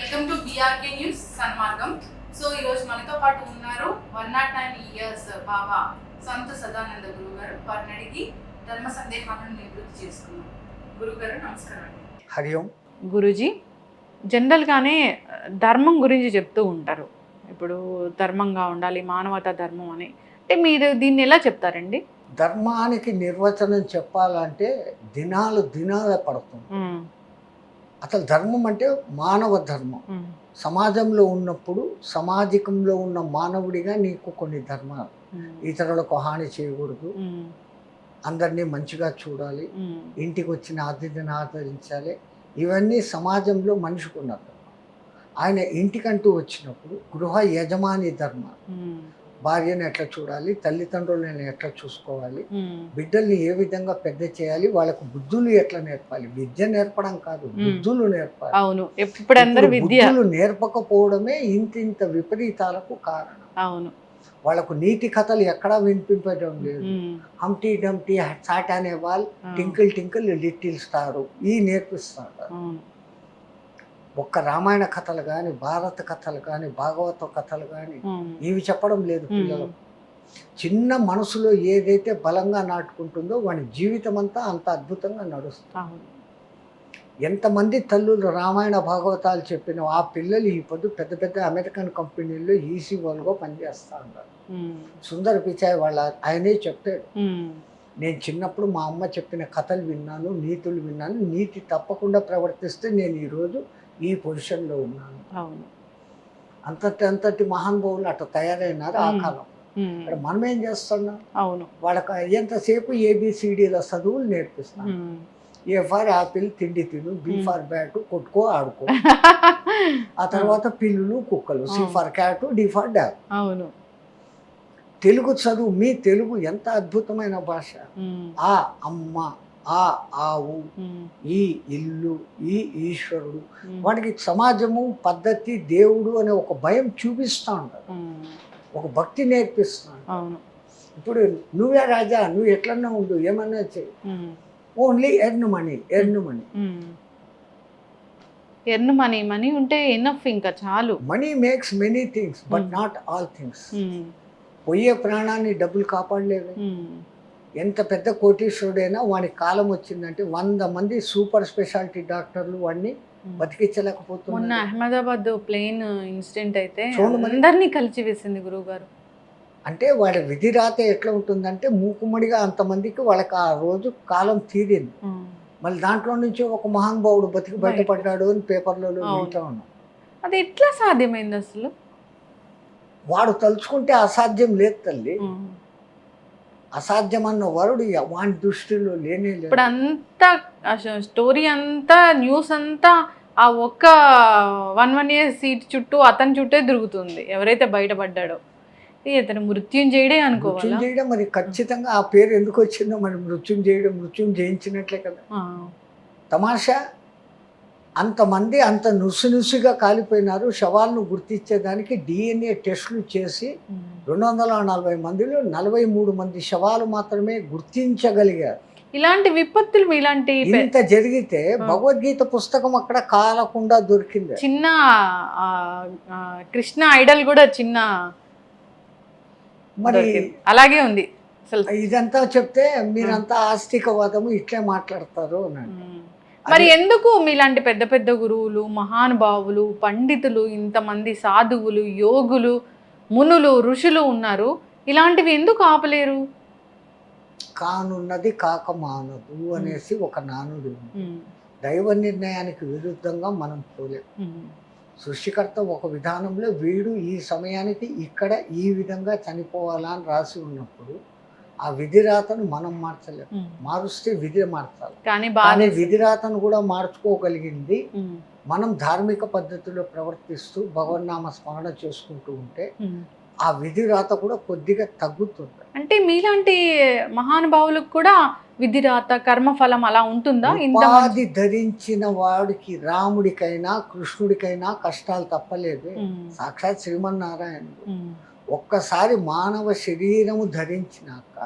Welcome to BRK news Sanmargam. So ఈరోజు మనతో పాటు ఉన్నారు 109 ఇయర్స్ బాబా సంత సదానంద గురువు గారు. వారిని అడిగి ధర్మ సందేహాలను నివృత్తి చేసుకున్నాం. గురుగారు నమస్కారం అండి. హరి ఓం. గురూజీ, జనరల్గానే ధర్మం గురించి చెప్తూ ఉంటారు. ఇప్పుడు ధర్మంగా ఉండాలి, మానవతా ధర్మం అని. అంటే మీరు దీన్ని ఎలా చెప్తారండి? ధర్మానికి నిర్వచనం చెప్పాలంటే దినాలు పడుతుంది. అసలు ధర్మం అంటే మానవ ధర్మం. సమాజంలో ఉన్నప్పుడు సామాజికంలో ఉన్న మానవుడిగా నీకు కొన్ని ధర్మాలు, ఇతరులకు హాని చేయకూడదు, అందరినీ మంచిగా చూడాలి, ఇంటికి వచ్చిన అతిథిని ఆదరించాలి, ఇవన్నీ సమాజంలో మనిషికి ఉన్న ధర్మం. ఆయన ఇంటికంటూ వచ్చినప్పుడు గృహ యజమాని ధర్మం, భార్యను ఎట్లా చూడాలి, తల్లిదండ్రులను ఎట్లా చూసుకోవాలి, బిడ్డల్ని ఏ విధంగా పెద్ద చేయాలి, వాళ్ళకు బుద్ధులు ఎట్లా నేర్పాలి. విద్య నేర్పడం కాదు, బుద్ధులు నేర్పాలి. అవును, ఇప్పుడు అందరూ బుద్ధులు నేర్పకపోవడమే ఇంత విపరీతాలకు కారణం. అవును, వాళ్ళకు నీతి కథలు ఎక్కడా వినిపించడం లేదు. హంటీ డంటీ సాట్ అనే వాళ్ళు టింకిల్ టింకిల్ లిటిల్ స్టారు ఈ నేర్పిస్తారు. ఒక్క రామాయణ కథలు కానీ, భారత కథలు కానీ, భాగవత కథలు కానీ ఇవి చెప్పడం లేదు పిల్లలకు. చిన్న మనసులో ఏదైతే బలంగా నాటుకుంటుందో వాడి జీవితం అంతా అంత అద్భుతంగా నడుస్తుంది. ఎంతమంది తల్లులు రామాయణ భాగవతాలు చెప్పిన ఆ పిల్లలు ఈ పొద్దు పెద్ద పెద్ద అమెరికన్ కంపెనీల్లో ఈసీ వాళ్ళుగా పనిచేస్తూ ఉంటారు. సుందర పిచాయ్ వాళ్ళ ఆయనే చెప్పాడు, నేను చిన్నప్పుడు మా అమ్మ చెప్పిన కథలు విన్నాను, నీతులు విన్నాను, నీతి తప్పకుండా ప్రవర్తిస్తే నేను ఈరోజు ఈ పొజిషన్లో ఉన్నాను. అంతటి మహానుభావులు అట్లా తయారైనారు ఆ కాలం. ఇక్కడ మనం ఏం చేస్తున్నాం? అవును, వాళ్ళకి ఎంతసేపు ఏబిసిడీల చదువులు నేర్పిస్తాం. ఏ ఫర్ యాపిల్ తిండి తిను, బి ఫర్ బ్యాట్ కొట్టుకో ఆడుకో, ఆ తర్వాత పిల్లులు కుక్కలు, C for cat, D for dog. అవును, తెలుగు చదువు, మీ తెలుగు ఎంత అద్భుతమైన భాష. ఆ అమ్మ, ఆ ఆవు, ఈ ఇల్లు, ఈ ఈశ్వరుడు, వాడికి సమాజము, పద్ధతి, దేవుడు అనే ఒక భయం చూపిస్తూ ఉంటాడు, ఒక భక్తి నేర్పిస్తున్నాడు. ఇప్పుడు నువ్వే రాజా, నువ్వు ఎట్లన్నా ఉండు, ఏమన్నా చేయి, ఓన్లీ ఎర్న్ మనీ మనీ ఉంటే ఎనఫ్, ఇంకా చాలు. Money makes many things but not all things. పోయే ప్రాణాన్ని డబ్బులు కాపాడలేవు. ఎంత పెద్ద కోటీశ్వరుడైనా వానికి కాలం వచ్చిందంటే 100 మంది సూపర్ స్పెషాలిటీ డాక్టర్లు వాడిని బతికించలేకపోతున్నారు. మొన్న అహ్మదాబాద్ ప్లేన్ ఇన్సిడెంట్ అయితే అందరినీ కలిసి వేసింది గురువు గారు. అంటే వాడి విధి రాత ఎట్లా ఉంటుందంటే మూకుమ్మడిగా అంతమందికి వాళ్ళకి ఆ రోజు కాలం తీరింది. మళ్ళీ దాంట్లో నుంచి ఒక మహానుభావుడు బతికి బయటపడ్డాడు అని పేపర్లలో వింటా ఉన్నాం. అది ఎట్లా సాధ్యమైంది అసలు? వాడు తలుచుకుంటే అసాధ్యం లేదు తల్లి. అసాధ్యం అన్న వరుడు వాడి దృష్టిలో లేనే లేదు. ఇప్పుడు అంతా స్టోరీ అంతా, న్యూస్ అంతా ఆ ఒక్క 1 year సీట్ చుట్టూ, అతని చుట్టే తిరుగుతుంది. ఎవరైతే బయటపడ్డాడో అతను మృత్యుంజయుడే అనుకోవాలి. మృత్యుంజయుడే మరి ఖచ్చితంగా. ఆ పేరు ఎందుకు వచ్చిందో మరి మృత్యుం జయించినట్లే కదా. తమాషా, అంతమంది అంత నుసిగా కాలిపోయినారు. శవాలను గుర్తించేదానికి DNA టెస్టులు చేసి 240 మందిలో 43 మంది శవాలు మాత్రమే గుర్తించగలిగారు. ఇలాంటి విపత్తులు, ఇలాంటి ఇంత జరిగితే భగవద్గీత పుస్తకం అక్కడ కాలకుండా దొరికింది. చిన్న కృష్ణ ఐడల్ కూడా చిన్న మరి అలాగే ఉంది. అసలు ఇదంతా చెప్తే మీరంతా ఆస్తికవాదము ఇట్లే మాట్లాడతారు అన్నాడు. మరి ఎందుకు మీలాంటి పెద్ద పెద్ద గురువులు, మహానుభావులు, పండితులు, ఇంతమంది సాధువులు, యోగులు, మునులు, ఋషులు ఉన్నారు, ఇలాంటివి ఎందుకు ఆపలేరు? కానున్నది కాక మానదు అనేసి ఒక నానుడు. దైవ నిర్ణయానికి విరుద్ధంగా మనం పోలేము. సృష్టికర్త ఒక విధానంలో వీడు ఈ సమయానికి ఇక్కడ ఈ విధంగా చనిపోవాలా అని రాసి ఉన్నప్పుడు ఆ విధిరాతను మనం మార్చలేము. మారుస్తే విధి మార్చాలి. కానీ విధిరాతను కూడా మార్చుకోగలిగింది మనం ధార్మిక పద్ధతిలో ప్రవర్తిస్తూ భగవన్నామ స్మరణ చేసుకుంటూ ఉంటే ఆ విధిరాత కూడా కొద్దిగా తగ్గుతుంది. అంటే మీలాంటి మహానుభావులకు కూడా విధిరాత, కర్మఫలం అలా ఉంటుందా? ఉపాధి ధరించిన వాడికి, రాముడికైనా కృష్ణుడికైనా కష్టాలు తప్పలేదు. సాక్షాత్ శ్రీమన్నారాయణుడు ఒక్కసారి మానవ శరీరము ధరించినాక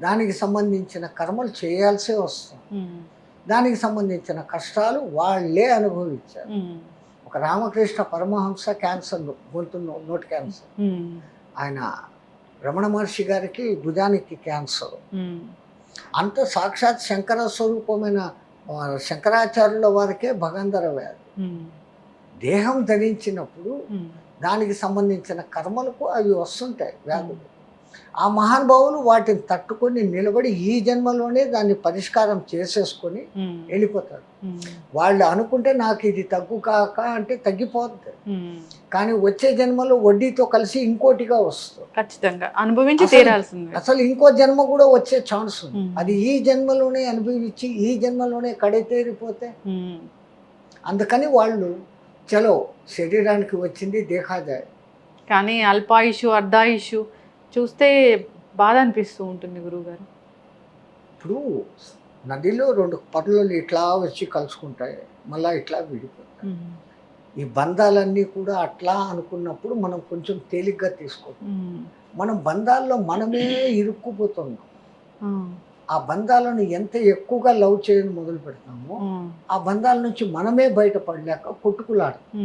దానికి సంబంధించిన కర్మలు చేయాల్సే వస్తుంది. దానికి సంబంధించిన కష్టాలు వాళ్ళే అనుభవించారు. ఒక రామకృష్ణ పరమహంస క్యాన్సర్, గొంతు నోటి క్యాన్సర్. ఆయన రమణ మహర్షి గారికి భుజానికి క్యాన్సర్. అంత సాక్షాత్ శంకర స్వరూపమైన శంకరాచార్యుల వారికే భగంధర వ్యాధి. దేహం ధరించినప్పుడు దానికి సంబంధించిన కర్మలకు అవి వస్తుంటాయి వ్యాధులు. ఆ మహానుభావులు వాటిని తట్టుకొని నిలబడి ఈ జన్మలోనే దాన్ని పరిష్కారం చేసేసుకొని వెళ్ళిపోతారు. వాళ్ళు అనుకుంటే నాకు ఇది తగ్గు కాక అంటే తగ్గిపోతుంది, కానీ వచ్చే జన్మలో వడ్డీతో కలిసి ఇంకోటిగా వస్తుంది. ఖచ్చితంగా అనుభవించి తీరాల్సింది. అసలు ఇంకో జన్మ కూడా వచ్చే ఛాన్స్ ఉంది. అది ఈ జన్మలోనే అనుభవించి ఈ జన్మలోనే కడతేరిపోతే. అందుకని వాళ్ళు చలో శరీరానికి వచ్చింది దేహాదాయ, కానీ అల్పాయుషు అర్ధాయుషు చూస్తే బాధ అనిపిస్తూ ఉంటుంది గురువుగారు. ఇప్పుడు నదిలో 2 పర్లు ఇట్లా వచ్చి కలుసుకుంటాయి, మళ్ళీ ఇట్లా విడిపోతాయి. ఈ బంధాలన్నీ కూడా అట్లా అనుకున్నప్పుడు మనం కొంచెం తేలిగ్గా తీసుకుంటాం. మనం బంధాల్లో మనమే ఇరుక్కుపోతున్నాం. ఆ బంధాలను ఎంత ఎక్కువగా లవ్ చేయడం మొదలు పెడతామో ఆ బంధాల నుంచి మనమే బయటపడలేక కొట్టుకులాడతాం.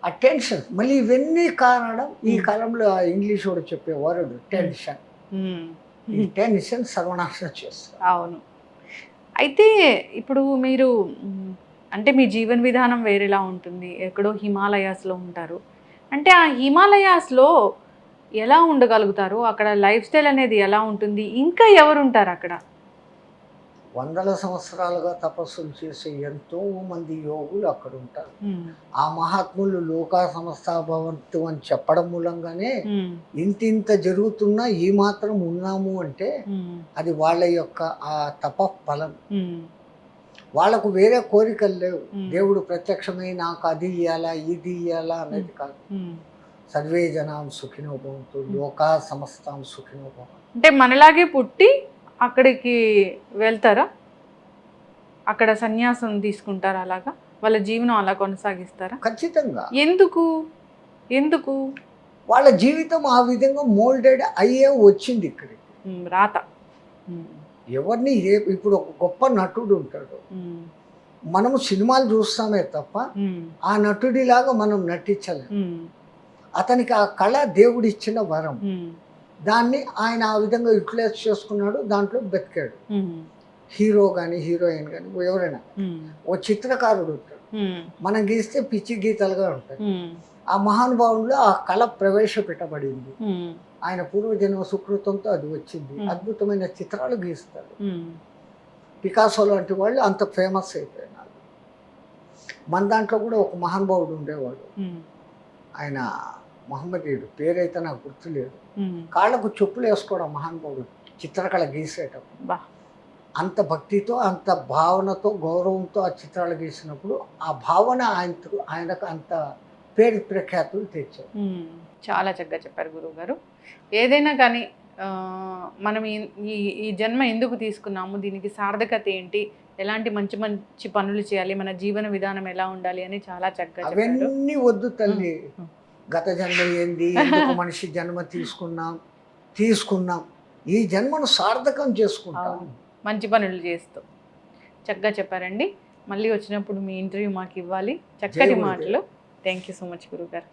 ఆ టెన్షన్ మళ్ళీ ఇవన్నీ కారణం ఈ కాలంలో ఇంగ్లీష్ వాడు చెప్పే వర్డ్ టెన్షన్. ఈ టెన్షన్ సర్వనాశనం చేస్తారు. అవును. అయితే ఇప్పుడు మీరు అంటే మీ జీవన విధానం వేరేలా ఉంటుంది, ఎక్కడో హిమాలయాస్లో ఉంటారు. అంటే ఆ హిమాలయాస్లో ఎలా ఉండగలుగుతారు, అక్కడ లైఫ్ స్టైల్ అనేది ఎలా ఉంటుంది, ఇంకా ఎవరు ఉంటారు అక్కడ? వందల సంవత్సరాలుగా తపస్సులు చేసే ఎంతో మంది యోగులు అక్కడ ఉంటారు. ఆ మహాత్ములు లోకా సమస్త భవంతు అని చెప్పడం మూలంగానే ఇంత జరుగుతున్నా ఈ మాత్రం ఉన్నాము అంటే అది వాళ్ళ యొక్క ఆ తప ఫలం. వాళ్ళకు వేరే కోరికలు లేవు. దేవుడు ప్రత్యక్షమై నాకు అది ఇయ్యాలా ఇది ఇయ్యాలా అనేది కాదు. సర్వే జనాం సుఖినో భవంతు లోకా సమస్తాం సుఖినో భవంతు. అంటే మనలాగే పుట్టి అక్కడికి వెళ్తారా, అక్కడ సన్యాసం తీసుకుంటారా, అలాగా వాళ్ళ జీవనం అలా కొనసాగిస్తారా? ఖచ్చితంగా. ఎందుకు వాళ్ళ జీవితం ఆ విధంగా మోల్డెడ్ అయ్యే వచ్చింది ఇక్కడికి. రాత ఎవరిని ఇప్పుడు ఒక గొప్ప నటుడు ఉంటాడు, మనము సినిమాలు చూస్తామే తప్ప ఆ నటుడిలాగా మనం నటించలేము. అతనికి ఆ కళ దేవుడిచ్చిన వరం. దాన్ని ఆయన ఆ విధంగా యూటిలైజ్ చేసుకున్నాడు, దాంట్లో బతికాడు. హీరో కానీ హీరోయిన్ కానీ ఎవరైనా ఓ చిత్రకారుడు ఉంటాడు, మనం గీస్తే పిచ్చి గీతలుగా ఉంటాయి. ఆ మహానుభావుల్లో ఆ కళ ప్రవేశపెట్టబడింది. ఆయన పూర్వజన్మ సుకృతంతో అది వచ్చింది. అద్భుతమైన చిత్రాలు గీస్తాడు. పికాసో లాంటి వాళ్ళు అంత ఫేమస్ అయిపోయినారు. మన దాంట్లో కూడా ఒక మహానుభావుడు ఉండేవాడు, ఆయన మహమ్మదీయుడు, పేరైతే నాకు గుర్తులేదు. కాళ్ళకు చెప్పులు వేసుకోవడం మహానుభావుడు చిత్రకళ గీసేటప్పుడు. అంత భక్తితో అంత భావనతో గౌరవంతో ఆ చిత్రాలు గీసినప్పుడు ఆ భావన ఆయనకు అంత పేరు ప్రఖ్యాతులు తెచ్చారు. చాలా చక్కగా చెప్పారు గురువు గారు. ఏదైనా కానీ మనం ఈ జన్మ ఎందుకు తీసుకున్నాము, దీనికి సార్థకత ఏంటి, ఎలాంటి మంచి మంచి పనులు చేయాలి, మన జీవన విధానం ఎలా ఉండాలి అని చాలా చక్కగా చెప్పారు. అవన్నీ వద్దు తల్లి. గత జన్మ ఏంది, ఎందుకు మనిషి జన్మ తీసుకున్నాం, ఈ జన్మను సార్థకం చేసుకుంటాం మంచి పనులు చేస్తూ. చక్కగా చెప్పారండి. మళ్ళీ వచ్చినప్పుడు మీ ఇంటర్వ్యూ మాకు ఇవ్వాలి. చక్కటి మాటలు. థ్యాంక్ యూ సో మచ్ గురుగారు.